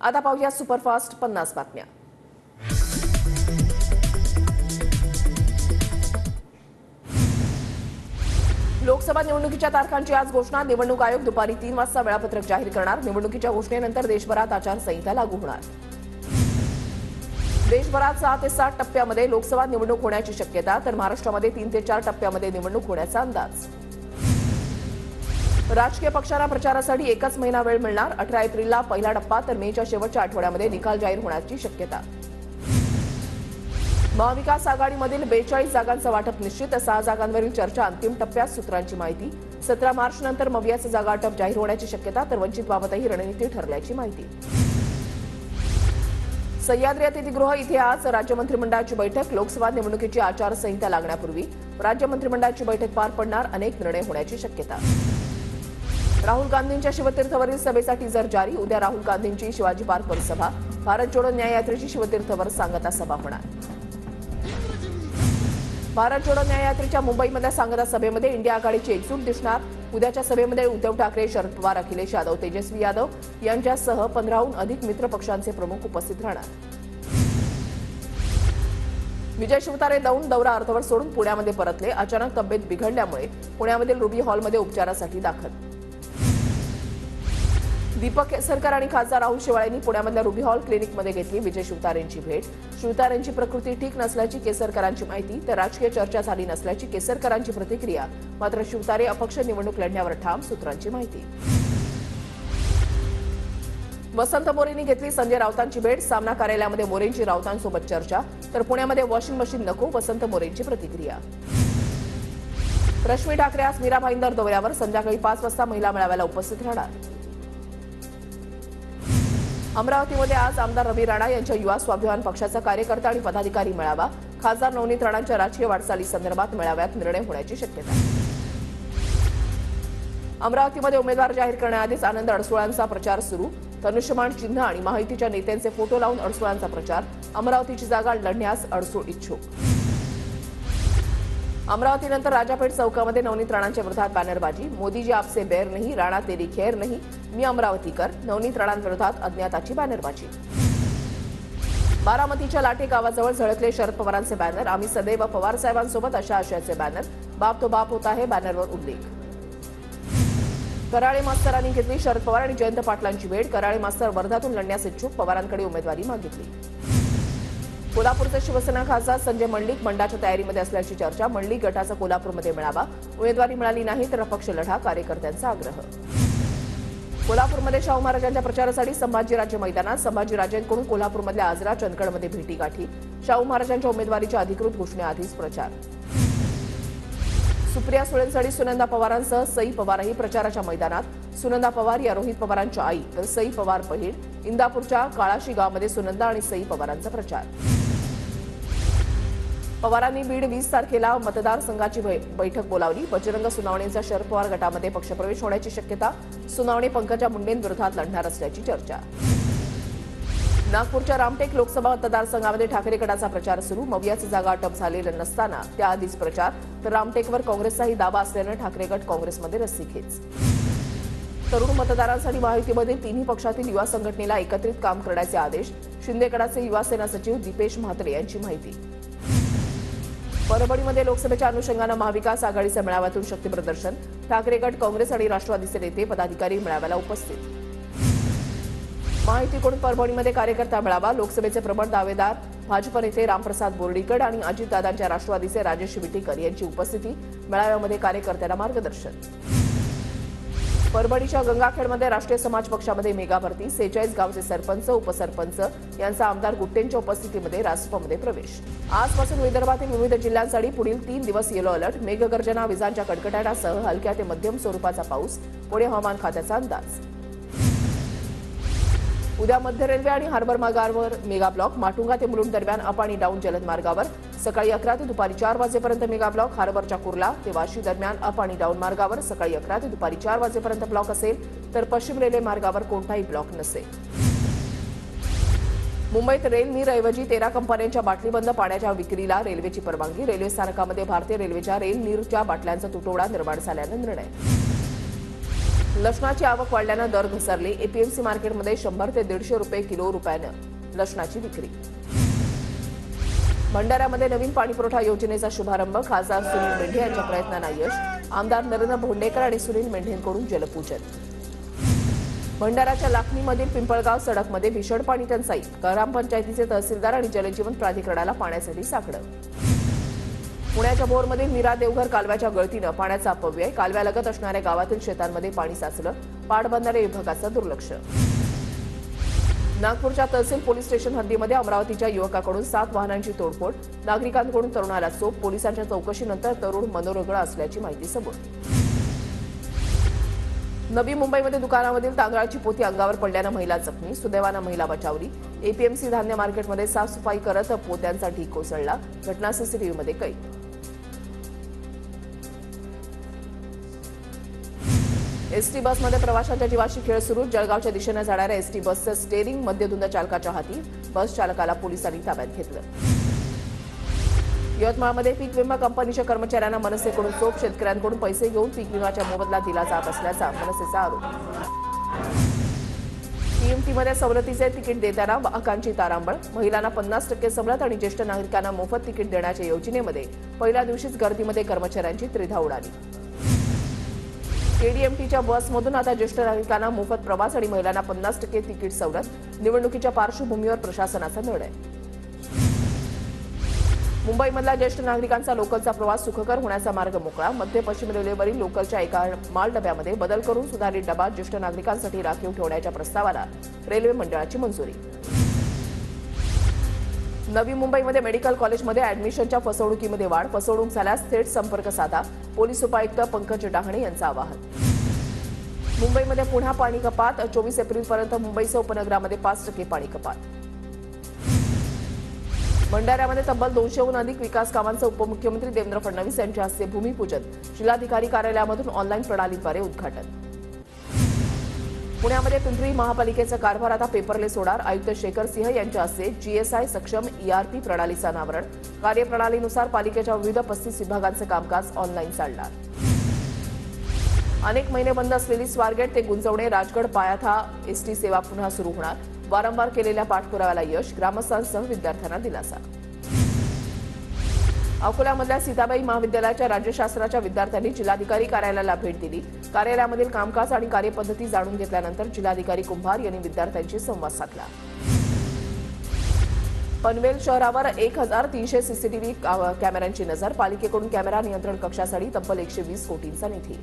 आता पाहूया सुपरफास्ट 50 बातम्या। लोकसभा निवडणुकीच्या तारखांची आज घोषणा। निवडणूक आयोग दुपारी 3 वाजता वेळापत्रक जाहीर करणार। निवडणुकीच्या घोषणेनंतर देशभरात आचारसंहिता लागू होणार। देशभरात 6 ते 7 टप्प्यामध्ये लोकसभा निवडणूक होण्याची शक्यता, तर महाराष्ट्रामध्ये 3 ते 4 टप्प्यामध्ये निवडणूक होण्याचा अंदाज। राजकीय पक्षांना प्रचारासाठी एकच महिना वेळ मिळणार। 18 एप्रिलला पहिला टप्पा, तर मेच्या शेवटच्या आठवड्यामध्ये निकाल जाहीर होण्याची शक्यता। महाविकास आघाडीमधील 42 जागांचं वाटप निश्चित। 6 जागांवरील चर्चा अंतिम टप्प्यात, सूत्रांची माहिती। 17 मार्च नंतर मवियाचं जागा वाटप जाहीर होण्याची शक्यता, तर वंचितबाबतही रणनीती ठरल्याची माहिती। सह्याद्री अतिथीगृह इथे आज राज्य मंत्रिमंडळाची बैठक। लोकसभा निवडणुकीची आचारसंहिता लागण्यापूर्वी राज्य मंत्रिमंडळाची बैठक पार पडणार। अनेक निर्णय होण्याची शक्यता। राहुल गांधींच्या शिवतीर्थवरील सभेसाठी जर जारी। उद्या राहुल गांधींची शिवाजी पार्कवर सभा। भारत जोडो न्याययात्रेची शिवतीर्थवर सांगता सभा होणार। भारत जोडो न्याययात्रेच्या मुंबईमधल्या सांगता सभेमध्ये इंडिया आघाडीची एकजूट दिसणार। उद्याच्या सभेमध्ये उद्धव ठाकरे, शरद पवार, अखिलेश यादव, तेजस्वी यादव यांच्यासह 15हून अधिक मित्र पक्षांचे प्रमुख उपस्थित राहणार। विजय शिवतारे दौरा अर्धवट सोडून पुण्यामध्ये परतले। अचानक तब्येत बिघडल्यामुळे पुण्यामधील रुबी हॉलमध्ये उपचारासाठी दाखल। दीपक केसरकर आणि खासदार राहुल शेवाळेंनी पुण्यामधल्या रुबी हॉल क्लिनिकमध्ये घेतली विजय शिवतारेंची भेट। शिवतारेंची प्रकृती ठीक नसल्याची केसरकरांची माहिती, तर राजकीय चर्चा झाली नसल्याची केसरकरांची प्रतिक्रिया। मात्र शिवतारे अपक्ष निवडणूक लढण्यावर ठाम, सूत्रांची माहिती। वसंत मोरेंनी घेतली संजय राऊतांची भेट। सामना कार्यालयामध्ये मोरेंची राऊतांसोबत चर्चा, तर पुण्यामध्ये वॉशिंग मशीन नको, वसंत मोरेंची प्रतिक्रिया। रश्मी ठाकरे आज मीरा भाईंदर दौऱ्यावर। संध्याकाळी 5 वाजता महिला मेळाव्याला उपस्थित राहणार। अमरावतीमध्ये आज आमदार रवी राणा यांच्या युवा स्वाभिमान पक्षाचा कार्यकर्ता आणि पदाधिकारी मेळावा। खासदार नवनीत राणांच्या राजकीय वाटचालीसंदर्भात मेळाव्यात निर्णय होण्याची शक्यता। अमरावतीमध्ये उमेदवार जाहीर करण्याआधीच आनंद अडसुळांचा प्रचार सुरू। धनुष्यबाण चिन्ह आणि माहितीच्या नेत्यांचे फोटो लावून अडसुळांचा प्रचार। अमरावतीची जागा लढण्यास अडसूळ इच्छुक। अमरावतीनंतर राजापेठ चौकामध्ये नवनीत राणांच्या विरोधात बॅनरबाजी। मोदीजी आपसे बैर नहीं, राणा तेरी खैर नहीं, मी अमरावतीकर। नवनीत राणांविरोधात अज्ञाताची बॅनरबाजी। बारामतीच्या लाटे गावाजवळ झळकले शरद पवारांचे बॅनर। आम्ही सदैव पवार साहेबांसोबत, अशा आशयाचे बॅनर। बाप तो बाप होता है बॅनरवर उल्लेख। कराळे मास्तरांनी घेतली शरद पवार आणि जयंत पाटलांची भेट। कराळे मास्तर वर्धातून लढण्यास इच्छुक, पवारांकडे उमेदवारी मागितली। कोल्हापूरचे शिवसेना खासदार संजय मंडलिक बंडाच्या तयारीमध्ये असल्याची चर्चा। मंडलिक गटाचा कोल्हापूरमध्ये मेळावा। उमेदवारी मिळाली नाही तर अपक्ष लढा, कार्यकर्त्यांचा आग्रह। कोल्हापूरमध्ये शाहू महाराजांच्या प्रचारासाठी संभाजीराजे मैदानात। संभाजीराजेंकडून कोल्हापूरमधल्या आजरा, चंदगडमध्ये भेटीगाठी। शाहू महाराजांच्या उमेदवारीच्या अधिकृत घोषणेआधीच प्रचार। सुप्रिया सुळेंसडी सुनंदा पवारांसह सई पवारही प्रचाराच्या मैदानात। सुनंदा पवार या रोहित पवारांच्या आई, तर सई पवार बहीण। इंदापूरच्या काळाशी गावामध्ये सुनंदा आणि सई पवारांचा प्रचार। पवारांनी बीड 20 तारखेला मतदारसंघाची बैठक बोलावली। बजरंग सुनावणेंचा शरद पवार गटामध्ये पक्षप्रवेश होण्याची शक्यता। सुनावणे पंकजा मुंडेंविरोधात लढणार असल्याची चर्चा। नागपूरच्या रामटेक लोकसभा मतदारसंघामध्ये ठाकरे गटाचा प्रचार सुरू। मवियाचं जागा वाटप झालेलं नसताना त्याआधीच प्रचार, तर रामटेकवर काँग्रेसचाही दावा असल्यानं ठाकरे गट काँग्रेसमध्ये रस्सीखेच। तरुण मतदारांसाठी महायुतीमधील तिन्ही पक्षातील युवा संघटनेला एकत्रित काम करण्याचे आदेश। शिंदे गटाचे युवा सेना सचिव दीपेश म्हात्रे यांची माहिती। परभणीमध्ये लोकसभेच्या अनुषंगानं महाविकास आघाडीच्या मेळाव्यातून शक्तीप्रदर्शन। ठाकरे गट, काँग्रेस आणि राष्ट्रवादीचे नेते पदाधिकारी मेळाव्याला उपस्थित। महायुतीकडून परभणीमध्ये कार्यकर्ता मेळावा। लोकसभेचे प्रबळ दावेदार भाजप नेते रामप्रसाद बोर्डीकर आणि अजितदादांच्या राष्ट्रवादीचे राजेश विटेकर यांची उपस्थिती। मेळाव्यामध्ये कार्यकर्त्यांना मार्गदर्शन। परभणीच्या गंगाखेडमध्ये राष्ट्रीय समाज पक्षामध्ये मेगा भरती। 46 गावचे सरपंच, उपसरपंच यांचा आमदार गुट्टेंच्या उपस्थितीमध्ये रासपमध्ये प्रवेश। आजपासून विदर्भातील विविध जिल्ह्यांसाठी पुढील 3 दिवस येलो अलर्ट। मेघगर्जना, विजांच्या कडकडाटासह हलक्या ते मध्यम स्वरूपाचा पाऊस, पुणे हवामान खात्याचा अंदाज। उद्या मध्य रेल्वे आणि हार्बर मार्गावर मेगा ब्लॉक। माटुंगा ते मुलुंड दरम्यान अप आणि डाऊन जलद मार्गावर सकाळी 11 ते दुपारी 4 वाजेपर्यंत मेगा ब्लॉक। हार्बरच्या कुर्ला ते वाशी दरम्यान अप आणि डाऊन मार्गावर सकाळी 11 ते दुपारी 4 वाजेपर्यंत ब्लॉक असेल, तर पश्चिम रेल्वे मार्गावर कोणताही ब्लॉक नसेल। मुंबईत रेल नीरऐवजी 13 कंपन्यांच्या बाटलीबंद पाण्याच्या विक्रीला रेल्वेची परवानगी। रेल्वे स्थानकामध्ये भारतीय रेल्वेच्या रेल नीरच्या बाटल्यांचा तुटवडा निर्माण झाल्यानं निर्णय। लसणाची आवक वाढल्यानं दर घसरले. एपीएमसी मार्केटमध्ये 100 ते 150 रुपये किलो रुपयानं लसणाची विक्री. भंडाऱ्यामध्ये नवीन पाणीपुरवठा योजनेचा शुभारंभ. खासदार सुनील मेंढे यांच्या प्रयत्नांना यश. आमदार नरेंद्र भोंडेकर आणि सुनील मेंढेंकडून जलपूजन. भंडाऱ्याच्या लाखनीमधील पिंपळगाव सडकमध्ये भीषण पाणी टंचाई. ग्रामपंचायतीचे तहसीलदार आणि जलजीवन प्राधिकरणाला पाण्यासाठी साकडं. पुण्याच्या भोरमधील मीरा देवघर कालव्याच्या गळतीनं पाण्याचा अपव्यय. कालव्यालगत असणाऱ्या गावातील शेतांमध्ये पाणी साचलं. पाटबंधारे विभागाचं दुर्लक्ष. नागपूरच्या तहसील पोलीस स्टेशन हद्दीमध्ये अमरावतीच्या युवकाकडून 7 वाहनांची तोडफोड. नागरिकांकडून तरुणाला चोप. पोलिसांच्या चौकशीनंतर तरुण मनोरुग्ण असल्याची माहिती समोर. नवी मुंबईमध्ये दुकानामधील तांदळाची पोती अंगावर पडल्यानं महिला जखमी. सुदैवानं महिला बचावली. एपीएमसी धान्य मार्केटमध्ये साफसफाई करत पोत्यांचा ढीग कोसळला. घटना सीसीटीव्हीमध्ये कैद. एसटी बसमध्ये प्रवाशांच्या जीवाशी खेळ सुरू. जळगावच्या दिशेने जाणाऱ्या एसटी बसचं स्टेअरिंग मद्यधुंद चालकाच्या हाती. बस चालकाला पोलिसांनी ताब्यात घेतलं. यवतमाळमध्ये पीक विमा कंपनीच्या कर्मचाऱ्यांना मनसेकडून चोप. शेतकऱ्यांकडून पैसे घेऊन पीक विम्याच्या मोबदला दिला जात असल्याचा मनसेचा आरोप. पीएमटीमध्ये सवलतीचे तिकीट देताना वाहकांची तारांबळ. महिलांना 50% सवलत आणि ज्येष्ठ नागरिकांना मोफत तिकीट देण्याच्या योजनेमध्ये पहिल्या दिवशीच गर्दीमध्ये कर्मचाऱ्यांची त्रिधा उडाली. केडीएमटीच्या बसमधून आता ज्येष्ठ नागरिकांना मोफत प्रवास आणि महिलांना 50% तिकीट सवलत. निवडणुकीच्या पार्श्वभूमीवर प्रशासनाचा निर्णय. मुंबईमधला ज्येष्ठ नागरिकांचा लोकलचा प्रवास सुखकर होण्याचा मार्ग मोकळा. मध्य पश्चिम रेल्वेवरील लोकलच्या एका माल डब्यामध्ये बदल करून सुधारित डबा ज्येष्ठ नागरिकांसाठी राखीव ठेवण्याच्या प्रस्तावाला रेल्वे मंडळाची मंजुरी. नवी मुंबईमध्ये मेडिकल कॉलेजमध्ये ऍडमिशनच्या फसवणुकीमध्ये वाढ. फसवणूक झाल्यास थेट संपर्क साधा. पोलीस उपायुक्त पंकज डहाणे यांचं आवाहन. मुंबईमध्ये पुन्हा पाणी कपात. 24 एप्रिलपर्यंत मुंबईसह उपनगरामध्ये 5% पाणी कपात. भंडाऱ्यामध्ये तब्बल 200हून अधिक विकास कामांचं उपमुख्यमंत्री देवेंद्र फडणवीस यांच्या हस्ते भूमिपूजन. जिल्हाधिकारी कार्यालयामधून ऑनलाईन प्रणालीद्वारे उद्घाटन. पुण्यामध्ये पिंपरी महापालिकेचा कारभार आता पेपरलेस होणार. आयुक्त शेखर सिंह यांच्या हस्ते जीएसआय सक्षम ईआरपी प्रणालीचं अनावरण. कार्यप्रणालीनुसार पालिकेच्या विविध 35 विभागांचं कामकाज ऑनलाईन चालणार. अनेक महिने बंद असलेली स्वारगेट ते गुंजवणे राजगड पायाथा एसटी सेवा पुन्हा सुरू होणार. वारंवार केलेल्या पाठपुराव्याला यश. ग्रामस्थांसह विद्यार्थ्यांना दिलासा. अकोल्यामधल्या सीताबाई महाविद्यालयाच्या राज्यशास्त्राच्या विद्यार्थ्यांनी जिल्हाधिकारी कार्यालयाला भेट दिली. कार्यालयामधील कामकाज आणि कार्यपद्धती जाणून घेतल्यानंतर जिल्हाधिकारी कुंभार यांनी विद्यार्थ्यांशी संवाद साधला. पनवेल शहरावर 1300 सीसीटीव्ही कॅमेऱ्यांची नजर. पालिकेकडून कॅमेरा नियंत्रण कक्षासाठी तब्बल 120 कोटींचा निधी.